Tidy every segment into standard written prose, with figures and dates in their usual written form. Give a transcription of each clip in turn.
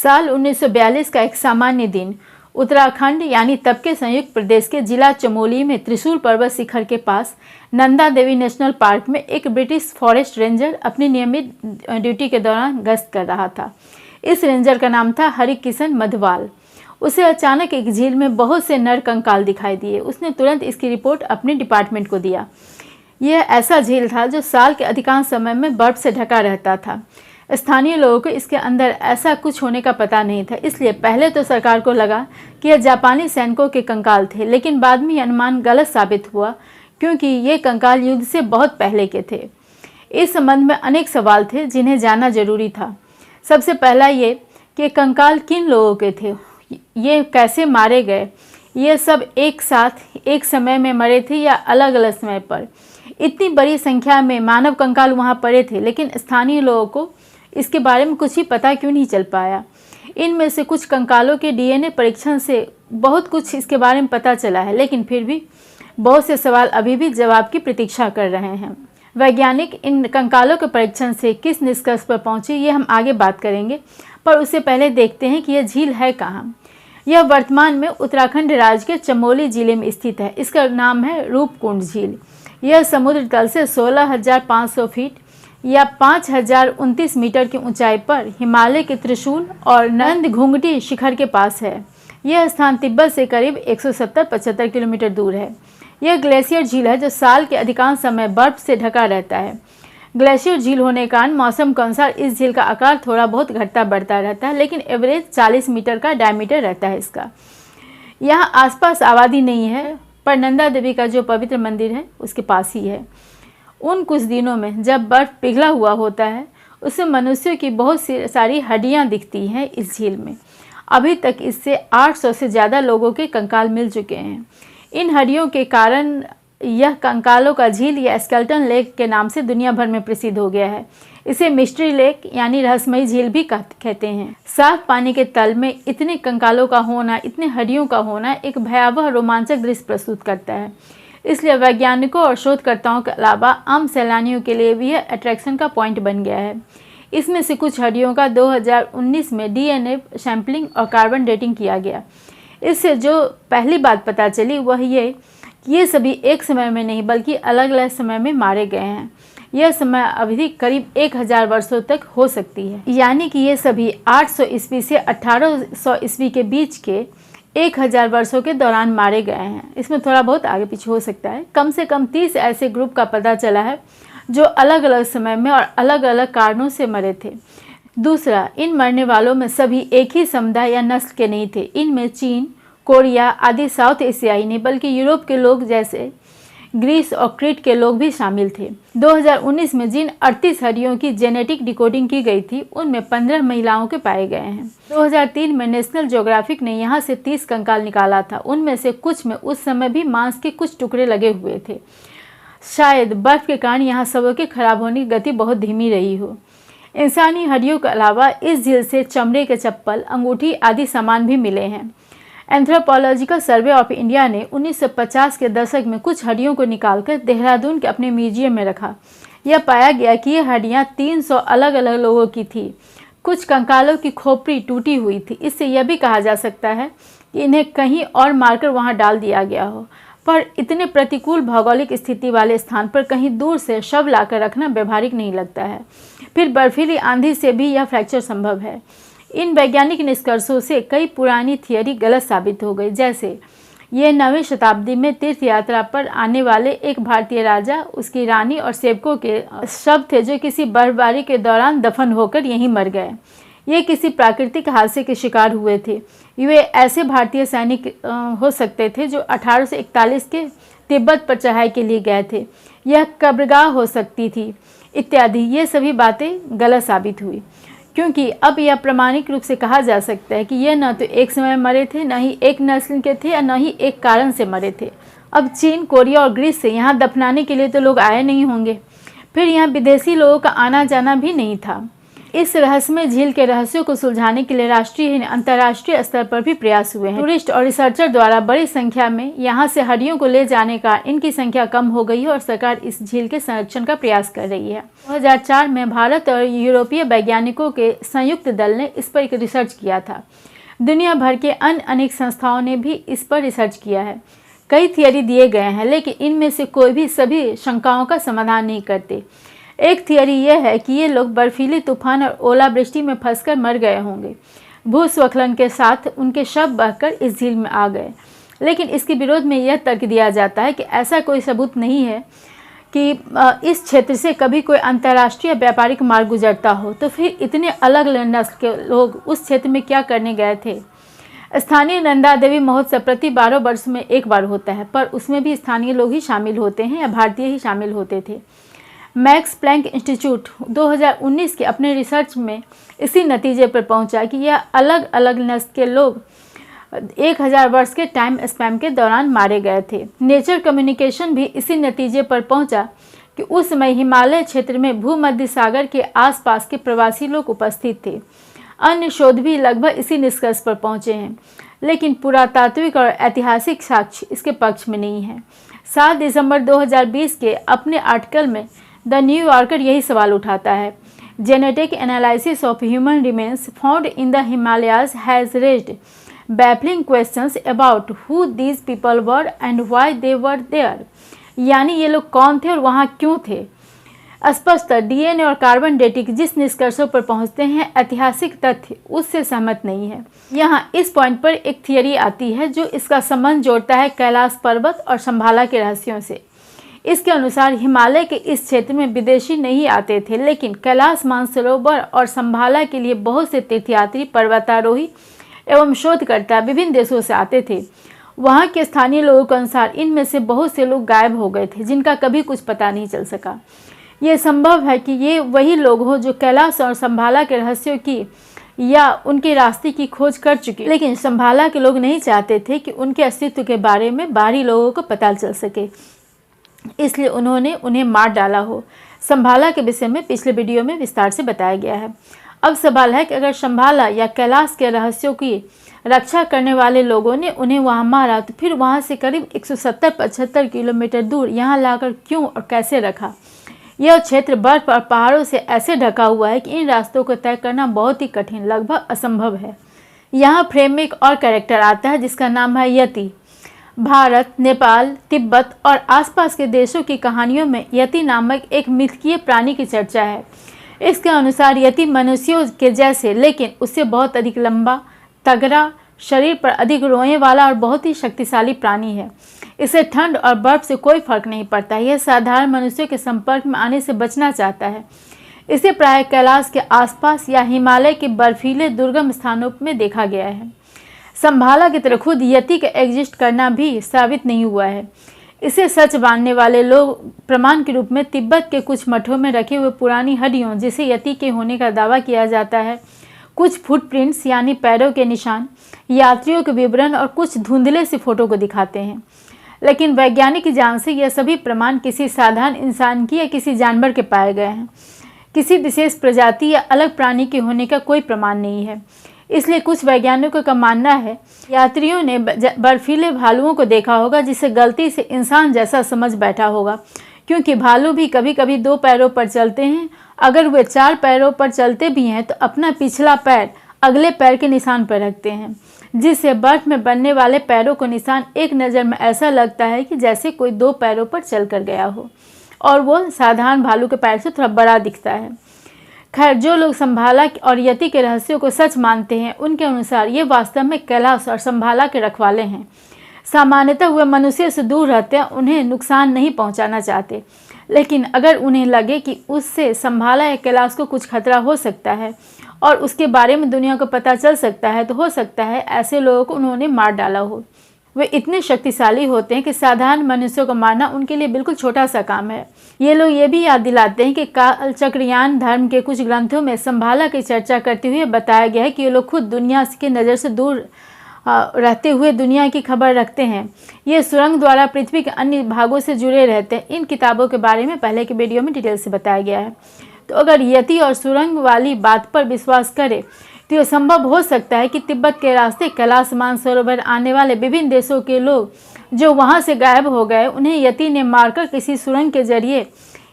साल 1942 का एक सामान्य दिन उत्तराखंड यानी तब के संयुक्त प्रदेश के जिला चमोली में त्रिशूल पर्वत शिखर के पास नंदा देवी नेशनल पार्क में एक ब्रिटिश फॉरेस्ट रेंजर अपनी नियमित ड्यूटी के दौरान गश्त कर रहा था। इस रेंजर का नाम था हरिकिशन मधवाल। उसे अचानक एक झील में बहुत से नर कंकाल दिखाई दिए। उसने तुरंत इसकी रिपोर्ट अपने डिपार्टमेंट को दिया। यह ऐसा झील था जो साल के अधिकांश समय में बर्फ से ढका रहता था। स्थानीय लोगों को इसके अंदर ऐसा कुछ होने का पता नहीं था, इसलिए पहले तो सरकार को लगा कि यह जापानी सैनिकों के कंकाल थे, लेकिन बाद में यह अनुमान गलत साबित हुआ क्योंकि ये कंकाल युद्ध से बहुत पहले के थे। इस संबंध में अनेक सवाल थे जिन्हें जानना जरूरी था। सबसे पहला ये कि कंकाल किन लोगों के थे, ये कैसे मारे गए, ये सब एक साथ एक समय में मरे थे या अलग अलग समय पर। इतनी बड़ी संख्या में मानव कंकाल वहाँ पड़े थे, लेकिन स्थानीय लोगों को इसके बारे में कुछ ही पता क्यों नहीं चल पाया। इनमें से कुछ कंकालों के डीएनए परीक्षण से बहुत कुछ इसके बारे में पता चला है, लेकिन फिर भी बहुत से सवाल अभी भी जवाब की प्रतीक्षा कर रहे हैं। वैज्ञानिक इन कंकालों के परीक्षण से किस निष्कर्ष पर पहुंचे, ये हम आगे बात करेंगे, पर उससे पहले देखते हैं कि यह झील है कहाँ। यह वर्तमान में उत्तराखंड राज्य के चमोली जिले में स्थित है। इसका नाम है रूपकुंड झील। यह समुद्र तल से 16,500 फीट या 5,029 मीटर की ऊंचाई पर हिमालय के त्रिशूल और नंद घुंघटी शिखर के पास है। यह स्थान तिब्बत से करीब 170-75 किलोमीटर दूर है। यह ग्लेशियर झील है जो साल के अधिकांश समय बर्फ से ढका रहता है। ग्लेशियर झील होने के कारण मौसम के अनुसार इस झील का आकार थोड़ा बहुत घटता बढ़ता रहता है, लेकिन एवरेज 40 मीटर का डायमीटर रहता है इसका। यहाँ आसपास आबादी नहीं है, पर नंदा देवी का जो पवित्र मंदिर है उसके पास ही है। उन कुछ दिनों में जब बर्फ पिघला हुआ होता है, उससे मनुष्यों की बहुत सारी हड्डियाँ दिखती हैं इस झील में। अभी तक इससे 800 से ज़्यादा लोगों के कंकाल मिल चुके हैं। इन हड्डियों के कारण यह कंकालों का झील या स्केलेटन लेक के नाम से दुनिया भर में प्रसिद्ध हो गया है। इसे मिस्ट्री लेक यानी रहस्यमयी झील भी कहते हैं। साफ पानी के तल में इतने कंकालों का होना, इतने हड्डियों का होना एक भयावह रोमांचक दृश्य प्रस्तुत करता है। इसलिए वैज्ञानिकों और शोधकर्ताओं के अलावा आम सैलानियों के लिए भी यह अट्रैक्शन का पॉइंट बन गया है। इसमें से कुछ हड्डियों का 2019 में डीएनए सैंपलिंग और कार्बन डेटिंग किया गया। इससे जो पहली बात पता चली वह ये सभी एक समय में नहीं बल्कि अलग अलग समय में मारे गए हैं। यह समय अवधि करीब 1000 वर्षों तक हो सकती है, यानी कि ये सभी 800 ईस्वी से 1800 ईस्वी के बीच के 1000 वर्षों के दौरान मारे गए हैं। इसमें थोड़ा बहुत आगे पीछे हो सकता है। कम से कम 30 ऐसे ग्रुप का पता चला है जो अलग अलग समय में और अलग अलग कारणों से मरे थे। दूसरा, इन मरने वालों में सभी एक ही समुदाय या नस्ल के नहीं थे। इनमें चीन, कोरिया आदि साउथ एशियाई नहीं बल्कि यूरोप के लोग जैसे ग्रीस और क्रीट के लोग भी शामिल थे। 2019 में जिन 38 हड्डियों की जेनेटिक डिकोडिंग की गई थी उनमें 15 महिलाओं के पाए गए हैं। 2003 में नेशनल ज्योग्राफिक ने यहाँ से 30 कंकाल निकाला था। उनमें से कुछ में उस समय भी मांस के कुछ टुकड़े लगे हुए थे। शायद बर्फ के कारण यहाँ शवों के खराब होने की गति बहुत धीमी रही हो। इंसानी हड्डियों के अलावा इस झील से चमड़े के चप्पल, अंगूठी आदि सामान भी मिले हैं। एंथ्रोपोलॉजिकल सर्वे ऑफ इंडिया ने 1950 के दशक में कुछ हड्डियों को निकालकर देहरादून के अपने म्यूजियम में रखा। यह पाया गया कि ये हड्डियाँ 300 अलग अलग लोगों की थी। कुछ कंकालों की खोपड़ी टूटी हुई थी। इससे यह भी कहा जा सकता है कि इन्हें कहीं और मारकर वहाँ डाल दिया गया हो, पर इतने प्रतिकूल भौगोलिक स्थिति वाले स्थान पर कहीं दूर से शव लाकर रखना व्यवहारिक नहीं लगता है। फिर बर्फीली आंधी से भी यह फ्रैक्चर संभव है। इन वैज्ञानिक निष्कर्षों से कई पुरानी थियरी गलत साबित हो गई, जैसे ये 9वीं शताब्दी में तीर्थ यात्रा पर आने वाले एक भारतीय राजा, उसकी रानी और सेवकों के शव थे जो किसी बर्फबारी के दौरान दफन होकर यहीं मर गए। ये किसी प्राकृतिक हादसे के शिकार हुए थे। ये ऐसे भारतीय सैनिक हो सकते थे जो 1841 के तिब्बत पर चढ़ाई के लिए गए थे। यह कब्रगाह हो सकती थी इत्यादि। ये सभी बातें गलत साबित हुई क्योंकि अब यह प्रामाणिक रूप से कहा जा सकता है कि यह न तो एक समय मरे थे, न ही एक नस्ल के थे, और न ही एक कारण से मरे थे। अब चीन, कोरिया और ग्रीस से यहाँ दफनाने के लिए तो लोग आए नहीं होंगे। फिर यहाँ विदेशी लोगों का आना जाना भी नहीं था। इस रहस्यमय झील के रहस्यों को सुलझाने के लिए राष्ट्रीय और अंतर्राष्ट्रीय स्तर पर भी प्रयास हुए हैं। टूरिस्ट और रिसर्चर द्वारा बड़ी संख्या में यहाँ से हड्डियों को ले जाने का इनकी संख्या कम हो गई है और सरकार इस झील के संरक्षण का प्रयास कर रही है। 2004 में भारत और यूरोपीय वैज्ञानिकों के संयुक्त दल ने इस पर एक रिसर्च किया था। दुनिया भर के अन्य अनेक संस्थाओं ने भी इस पर रिसर्च किया है। कई थियरी दिए गए हैं, लेकिन इनमें से कोई भी सभी शंकाओं का समाधान नहीं करते। एक थियरी यह है कि ये लोग बर्फीली तूफान और ओलावृष्टि में फंसकर मर गए होंगे। भूस्खलन के साथ उनके शव बहकर इस झील में आ गए। लेकिन इसके विरोध में यह तर्क दिया जाता है कि ऐसा कोई सबूत नहीं है कि इस क्षेत्र से कभी कोई अंतर्राष्ट्रीय व्यापारिक मार्ग गुजरता हो। तो फिर इतने अलग अलग नस्ल के लोग उस क्षेत्र में क्या करने गए थे? स्थानीय नंदा देवी महोत्सव प्रति 12 वर्ष में एक बार होता है, पर उसमें भी स्थानीय लोग ही शामिल होते हैं या भारतीय ही शामिल होते थे। मैक्स प्लैंक इंस्टीट्यूट 2019 के अपने रिसर्च में इसी नतीजे पर पहुंचा कि यह अलग अलग नस्ल के लोग 1000 वर्ष के टाइम स्पैन के दौरान मारे गए थे। नेचर कम्युनिकेशन भी इसी नतीजे पर पहुंचा कि उस समय हिमालय क्षेत्र में भूमध्य सागर के आसपास के प्रवासी लोग उपस्थित थे। अन्य शोध भी लगभग इसी निष्कर्ष पर पहुंचे हैं, लेकिन पुरातात्विक और ऐतिहासिक साक्ष्य इसके पक्ष में नहीं है। 7 दिसंबर 2020 के अपने आर्टिकल में द न्यू यॉर्कर यही सवाल उठाता है। Genetic analysis of human remains found in the Himalayas has raised baffling questions about who these people were and why they were there. यानी ये लोग कौन थे और वहाँ क्यों थे। स्पष्ट डीएनए और कार्बन डेटिंग जिस निष्कर्षों पर पहुंचते हैं, ऐतिहासिक तथ्य उससे सहमत नहीं है। यहाँ इस पॉइंट पर एक थियरी आती है जो इसका संबंध जोड़ता है कैलाश पर्वत और शंभाला के रहस्यों से। इसके अनुसार हिमालय के इस क्षेत्र में विदेशी नहीं आते थे, लेकिन कैलाश मानसरोवर और शंभाला के लिए बहुत से तीर्थयात्री, पर्वतारोही एवं शोधकर्ता विभिन्न देशों से आते थे। वहाँ के स्थानीय लोगों के अनुसार इनमें से बहुत से लोग गायब हो गए थे, जिनका कभी कुछ पता नहीं चल सका। ये संभव है कि ये वही लोग हो जो कैलाश और शंभाला के रहस्यों की या उनके रास्ते की खोज कर चुके, लेकिन शंभाला के लोग नहीं चाहते थे कि उनके अस्तित्व के बारे में बाहरी लोगों को पता चल सके, इसलिए उन्होंने उन्हें मार डाला हो। शंभाला के विषय में पिछले वीडियो में विस्तार से बताया गया है। अब सवाल है कि अगर शंभाला या कैलाश के रहस्यों की रक्षा करने वाले लोगों ने उन्हें वहां मारा, तो फिर वहां से करीब 170-75 किलोमीटर दूर यहां लाकर क्यों और कैसे रखा। यह क्षेत्र बर्फ और पहाड़ों से ऐसे ढका हुआ है कि इन रास्तों को तय करना बहुत ही कठिन, लगभग असंभव है। यहाँ फ्रेम में एक और कैरेक्टर आता है जिसका नाम है यति। भारत, नेपाल, तिब्बत और आसपास के देशों की कहानियों में यति नामक एक मिथकीय प्राणी की चर्चा है। इसके अनुसार यति मनुष्यों के जैसे, लेकिन उससे बहुत अधिक लंबा, तगड़ा, शरीर पर अधिक रोएं वाला और बहुत ही शक्तिशाली प्राणी है। इसे ठंड और बर्फ से कोई फर्क नहीं पड़ता। यह साधारण मनुष्यों के संपर्क में आने से बचना चाहता है। इसे प्रायः कैलाश के आसपास या हिमालय के बर्फीले दुर्गम स्थानों में देखा गया है। शंभाला की तरह खुद यति का एग्जिस्ट करना भी साबित नहीं हुआ है। इसे सच मानने वाले लोग प्रमाण के रूप में तिब्बत के कुछ मठों में रखे हुए पुरानी हड्डियों, जिसे यति के होने का दावा किया जाता है, कुछ फुटप्रिंट्स यानी पैरों के निशान, यात्रियों के विवरण और कुछ धुंधले से फोटो को दिखाते हैं। लेकिन वैज्ञानिक जान से यह सभी प्रमाण किसी साधारण इंसान की या किसी जानवर के पाए गए हैं। किसी विशेष प्रजाति या अलग प्राणी के होने का कोई प्रमाण नहीं है। इसलिए कुछ वैज्ञानिकों का मानना है यात्रियों ने बर्फीले भालुओं को देखा होगा, जिसे गलती से इंसान जैसा समझ बैठा होगा, क्योंकि भालू भी कभी कभी 2 पैरों पर चलते हैं। अगर वे 4 पैरों पर चलते भी हैं तो अपना पिछला पैर अगले पैर के निशान पर रखते हैं, जिससे बर्फ में बनने वाले पैरों को निशान एक नज़र में ऐसा लगता है कि जैसे कोई 2 पैरों पर चल कर गया हो, और वो साधारण भालू के पैर से थोड़ा बड़ा दिखता है। खैर, जो लोग शंभाला और यति के रहस्यों को सच मानते हैं, उनके अनुसार ये वास्तव में कैलाश और शंभाला के रखवाले हैं। सामान्यतः वे मनुष्य से दूर रहते हैं, उन्हें नुकसान नहीं पहुंचाना चाहते, लेकिन अगर उन्हें लगे कि उससे शंभाला या कैलाश को कुछ खतरा हो सकता है और उसके बारे में दुनिया को पता चल सकता है, तो हो सकता है ऐसे लोगों को उन्होंने मार डाला हो। वे इतने शक्तिशाली होते हैं कि साधारण मनुष्यों को मारना उनके लिए बिल्कुल छोटा सा काम है। ये लोग ये भी याद दिलाते हैं कि कालचक्रियान धर्म के कुछ ग्रंथों में शंभाला की चर्चा करते हुए बताया गया है कि ये लोग खुद दुनिया की नज़र से दूर रहते हुए दुनिया की खबर रखते हैं। ये सुरंग द्वारा पृथ्वी के अन्य भागों से जुड़े रहते हैं। इन किताबों के बारे में पहले के वीडियो में डिटेल से बताया गया है। तो अगर यति और सुरंग वाली बात पर विश्वास करें तो यह संभव हो सकता है कि तिब्बत के रास्ते कैलाश मानसरोवर आने वाले विभिन्न देशों के लोग जो वहां से गायब हो गए, उन्हें यति ने मारकर किसी सुरंग के जरिए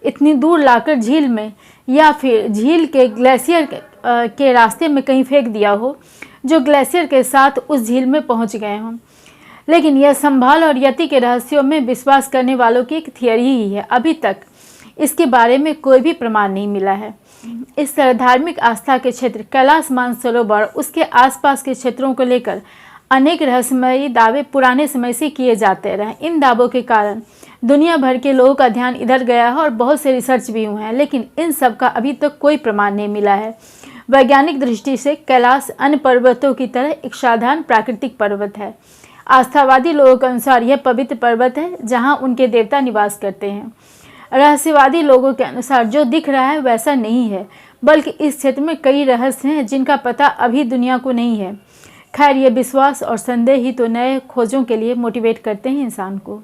इतनी दूर लाकर झील में या फिर झील के ग्लेशियर के रास्ते में कहीं फेंक दिया हो, जो ग्लेशियर के साथ उस झील में पहुंच गए हों। लेकिन यह संभाल और यति के रहस्यों में विश्वास करने वालों की एक थियरी ही है। अभी तक इसके बारे में कोई भी प्रमाण नहीं मिला है। इस तरह धार्मिक आस्था के क्षेत्र कैलाश मानसरोवर उसके आसपास के क्षेत्रों को लेकर अनेक रहस्यमयी दावे पुराने समय से किए जाते रहे। इन दावों के कारण दुनिया भर के लोगों का ध्यान इधर गया है और बहुत से रिसर्च भी हुए हैं, लेकिन इन सब का अभी तक कोई प्रमाण नहीं मिला है। वैज्ञानिक दृष्टि से कैलाश अन्य पर्वतों की तरह एक साधारण प्राकृतिक पर्वत है। आस्थावादी लोगों के अनुसार यह पवित्र पर्वत है जहां उनके देवता निवास करते हैं। रहस्यवादी लोगों के अनुसार जो दिख रहा है वैसा नहीं है, बल्कि इस क्षेत्र में कई रहस्य हैं जिनका पता अभी दुनिया को नहीं है। खैर, ये विश्वास और संदेह ही तो नए खोजों के लिए मोटिवेट करते हैं इंसान को।